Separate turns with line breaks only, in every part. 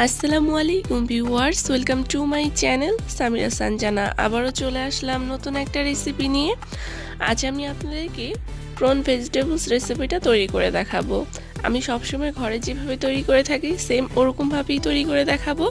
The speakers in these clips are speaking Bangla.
আসসালামু আলাইকুম viewers, welcome to my channel Samira Sanjana. আবারও চলে আসলাম নতুন একটা রেসিপি নিয়ে। আজ আমি আপনাদেরকে প্রন ভেজিটেবলস রেসিপিটা তৈরি করে দেখাবো। আমি সবসময় ঘরে যেভাবে তৈরি করে থাকি সেম ওরকমভাবেই তৈরি করে দেখাবো।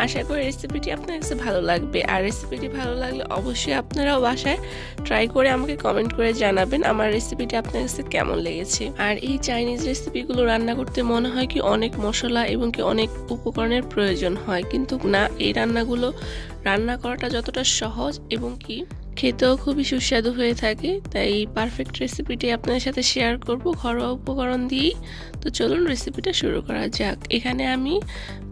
আশা করি রেসিপিটি আপনার কাছে ভালো লাগবে। আর রেসিপিটি ভালো লাগলে অবশ্যই আপনারাও বাসায় ট্রাই করে আমাকে কমেন্ট করে জানাবেন আমার রেসিপিটি আপনার কাছে কেমন লেগেছে। আর এই চাইনিজ রেসিপিগুলো রান্না করতে মনে হয় কি অনেক মশলা এবং কি অনেক উপকরণের প্রয়োজন হয়, কিন্তু না, এই রান্নাগুলো রান্না করাটা যতটা সহজ এবং কি খেতেও খুবই সুস্বাদু হয়ে থাকে। তাই এই পারফেক্ট রেসিপিটি আপনাদের সাথে শেয়ার করব ঘরোয়া উপকরণ দিয়েই। তো চলুন রেসিপিটা শুরু করা যাক। এখানে আমি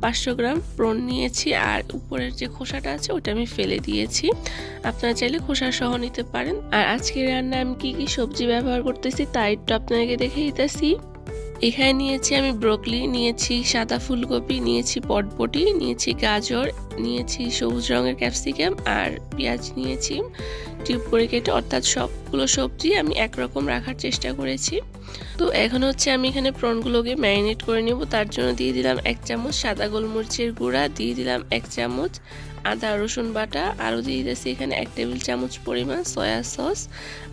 500 গ্রাম প্রন নিয়েছি, আর উপরের যে খোসাটা আছে ওটা আমি ফেলে দিয়েছি। আপনারা চাইলে খোসা সহ নিতে পারেন। আর আজকের রান্নায় আমি কি কি সবজি ব্যবহার করতেছি তাই একটু আপনাদেরকে দেখে দিতেছি। এখানে নিয়েছি আমি ব্রোকলি, নিয়েছি সাদা ফুলকপি, নিয়েছি পটবটি, নিয়েছি গাজর, নিয়েছি সবুজ রঙের ক্যাপসিকাম, আর পেঁয়াজ নিয়েছি টিউব করে কেটে। অর্থাৎ সবগুলো সবজি আমি একরকম রাখার চেষ্টা করেছি। তো এখন হচ্ছে আমি এখানে প্রনগুলোকে ম্যারিনেট করে নেব। তার জন্য দিয়ে দিলাম 1 চামচ সাদা গোলমরিচের গুঁড়া, দিয়ে দিলাম 1 চামচ আদা রসুন বাটা, আরও দিয়ে দিয়েছি এখানে 1 টেবিল চামচ পরিমাণ সয়া সস,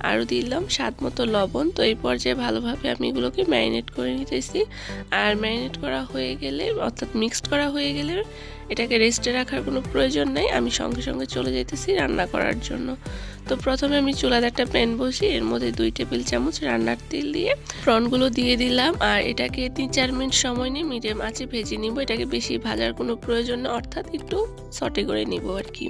আরও দিলাম স্বাদ মতো লবণ। তো এই পর্যায়ে ভালোভাবে আমি এগুলোকে ম্যারিনেট করে নিতেছি। আর ম্যারিনেট করা হয়ে গেলে অর্থাৎ মিক্সড করা হয়ে গেলে এটাকে রেস্টে রাখার কোনো প্রয়োজন নেই, আমি সঙ্গে সঙ্গে চলে যেতেছি রান্না করার জন্য। তো প্রথমে আমি চুলাতে একটা প্যান বসিয়ে এর মধ্যে 2 টেবিল চামচ রান্নার তেল দিয়ে প্রনগুলো দিয়ে দিলাম। আর এটাকে 3-4 মিনিট সময় নিয়ে মিডিয়াম আঁচে ভেজে নিব। এটাকে বেশি ভাজার কোনো প্রয়োজন না, অর্থাৎ একটু সটে করে নিব আর কি।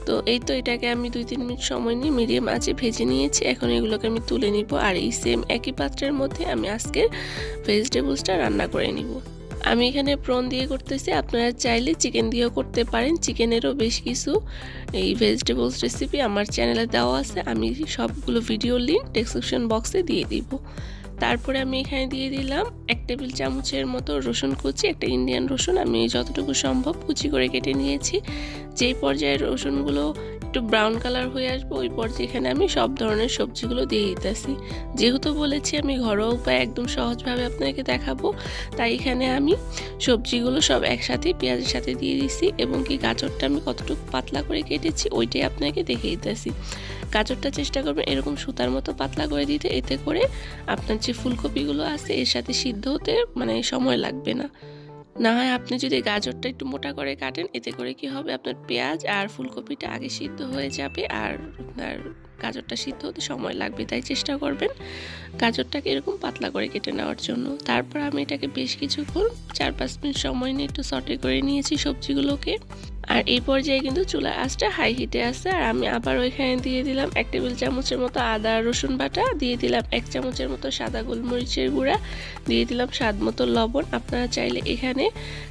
তো এই তো এটাকে আমি 2-3 মিনিট সময় নিয়ে মিডিয়াম আঁচে ভেজে নিয়েছি। এখন এগুলোকে আমি তুলে নিব। আর এই সেম একই পাত্রের মধ্যে আমি আজকের ভেজিটেবলসটা রান্না করে নিব। আমি এখানে প্রন দিয়ে করতেছি, আপনারা চাইলে চিকেন দিয়েও করতে পারেন। চিকেনেরও বেশ কিছু এই ভেজিটেবলস রেসিপি আমার চ্যানেলে দেওয়া আছে, আমি সবগুলো ভিডিও লিঙ্ক ডেসক্রিপশন বক্সে দিয়ে দিব। তারপরে আমি এখানে দিয়ে দিলাম 1 টেবিল চামচের মতো রসুন কুচি, একটা ইন্ডিয়ান রসুন আমি যতটুকু সম্ভব কুচি করে কেটে নিয়েছি। যেই পর্যায়ে রসুনগুলো একটু ব্রাউন কালার হয়ে আসবে ওই পর্যায়ে এখানে আমি সব ধরনের সবজিগুলো দিয়ে দিতেছি। যেহেতু বলেছি আমি ঘরোয়া উপায়ে একদম সহজভাবে আপনাকে দেখাবো, তাই এখানে আমি সবজিগুলো সব একসাথে পেঁয়াজের সাথে দিয়ে দিছি। এবং কি গাজরটা আমি কতটুকু পাতলা করে কেটেছি ওইটাই আপনাকে দেখে দিতেছি। গাজরটা চেষ্টা করবেন এরকম সুতার মতো পাতলা করে দিতে, এতে করে আপনার যে ফুলকপিগুলো আছে এর সাথে সিদ্ধ হতে সময় লাগবে না। না হয় আপনি যদি গাজরটা একটু মোটা করে কাটেন, এতে করে কি হবে, আপনার পেঁয়াজ আর ফুলকপিটা আগে সিদ্ধ হয়ে যাবে আর আপনার গাজরটা সিদ্ধ হতে সময় লাগবে। তাই চেষ্টা করবেন গাজরটাকে এরকম পাতলা করে কেটে নেওয়ার জন্য। তারপর আমি এটাকে বেশ কিছুক্ষণ 4-5 মিনিট সময় নিয়ে একটু সটে করে নিয়েছি সবজিগুলোকে। আর এই পর্যায়ে কিন্তু চুলার আঁচটা হাই হিটে আছে। আর আমি আবার ওইখানে দিয়ে দিলাম 1 টেবিল চামচের মতো আদা রসুন বাটা, দিয়ে দিলাম 1 চামচের মতো সাদা গোলমরিচের গুঁড়া, দিয়ে দিলাম স্বাদ মতো লবণ। আপনারা চাইলে এখানে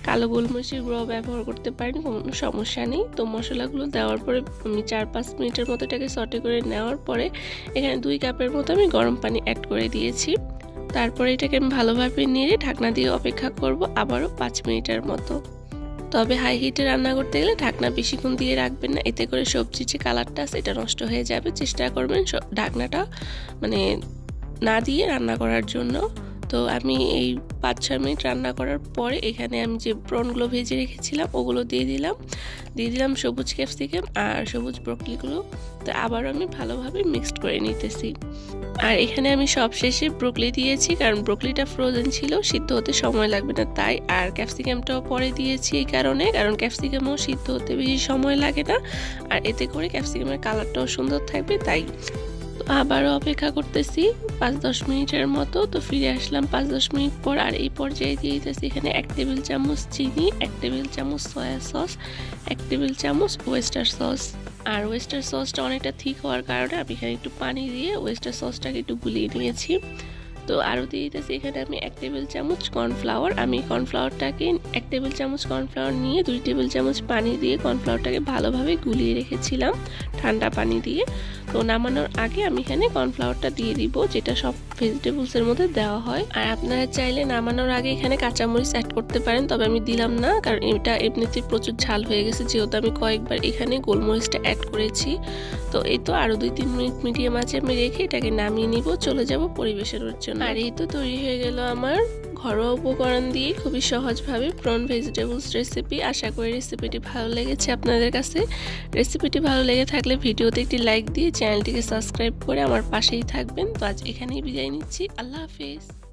কালো গোলমরিচের গুঁড়াও ব্যবহার করতে পারেন, কোনো সমস্যা নেই। তো মশলাগুলো দেওয়ার পরে আমি 4-5 মিনিটের মতো এটাকে সটে করে নেওয়ার পরে এখানে 2 কাপের মতো আমি গরম পানি অ্যাড করে দিয়েছি। তারপরে এটাকে আমি ভালোভাবে নেড়ে ঢাকনা দিয়ে অপেক্ষা করব আবারও 5 মিনিটের মতো। তবে হাই হিটে রান্না করতে গেলে ঢাকনা বেশিক্ষণ দিয়ে রাখবেন না, এতে করে সবজির যে কালারটা আছে এটা নষ্ট হয়ে যাবে। চেষ্টা করবেন ঢাকনাটা না দিয়ে রান্না করার জন্য। তো আমি এই 5-6 মিনিট রান্না করার পরে এখানে আমি যে প্রনগুলো ভেজে রেখেছিলাম ওগুলো দিয়ে দিলাম সবুজ ক্যাপসিকাম আর সবুজ ব্রোকলিগুলো। তো আবার আমি ভালোভাবে মিক্সড করে নিতেছি। আর এখানে আমি সবশেষে ব্রোকলি দিয়েছি, কারণ ব্রোকলিটা ফ্রোজেন ছিল, সিদ্ধ হতে সময় লাগবে না তাই। আর ক্যাপসিকামটাও পরে দিয়েছি এই কারণে, কারণ ক্যাপসিকামও সিদ্ধ হতে বেশি সময় লাগে না, আর এতে করে ক্যাপসিকামের কালারটাও সুন্দর থাকবে তাই। আবারও অপেক্ষা করতেছি 5-10 মিনিটের মতো। তো ফিরে আসলাম 5-10 মিনিট পর। আর এই পর্যায়ে দিয়ে দিতেছি এখানে 1 টেবিল চামচ চিনি, 1 টেবিল চামচ সয়া সস, 1 টেবিল চামচ ওয়েস্টার সস। আর ওয়েস্টার সসটা অনেকটা থিক হওয়ার কারণে আমি এখানে একটু পানি দিয়ে ওয়েস্টার সসটাকে একটু গুলিয়ে নিয়েছি। তো আরও দিয়ে দিতেছি এখানে আমি 1 টেবিল চামচ কর্নফ্লাওয়ার। আমি কর্নফ্লাওয়ারটাকে 1 টেবিল চামচ কর্নফ্লাওয়ার নিয়ে 2 টেবিল চামচ পানি দিয়ে কর্নফ্লাওয়ারটাকে ভালোভাবে গুলিয়ে রেখেছিলাম ঠান্ডা পানি দিয়ে। তো নামানোর আগে আমি এখানে কর্নফ্লাওয়ারটা দিয়ে দিব, যেটা সব ভেজিটেবলসের মধ্যে দেওয়া হয়। আর আপনারা চাইলে নামানোর আগে এখানে কাঁচামরিচ অ্যাড করতে পারেন, তবে আমি দিলাম না, কারণ এটা এমনিতেই প্রচুর ঝাল হয়ে গেছে, যেহেতু আমি কয়েকবার এখানে গোলমরিচটা অ্যাড করেছি। তো এই তো আরও 2-3 মিনিট মিডিয়াম আঁচে আমি রেখে এটাকে নামিয়ে নিব, চলে যাব পরিবেশনের জন্য। আর এই তো তৈরি হয়ে গেল আমার ঘরোয়া উপকরণ দিয়ে খুবই সহজভাবে প্রন ভেজিটেবলস রেসিপি। আশা করি রেসিপিটি ভালো লেগেছে আপনাদের কাছে। রেসিপিটি ভালো লেগে থাকলে ভিডিওতে একটি লাইক দিয়ে চ্যানেলটিকে সাবস্ক্রাইব করে আমার পাশেই থাকবেন। তো আজ এখানেই বিদায় নিচ্ছি, আল্লাহ হাফেজ।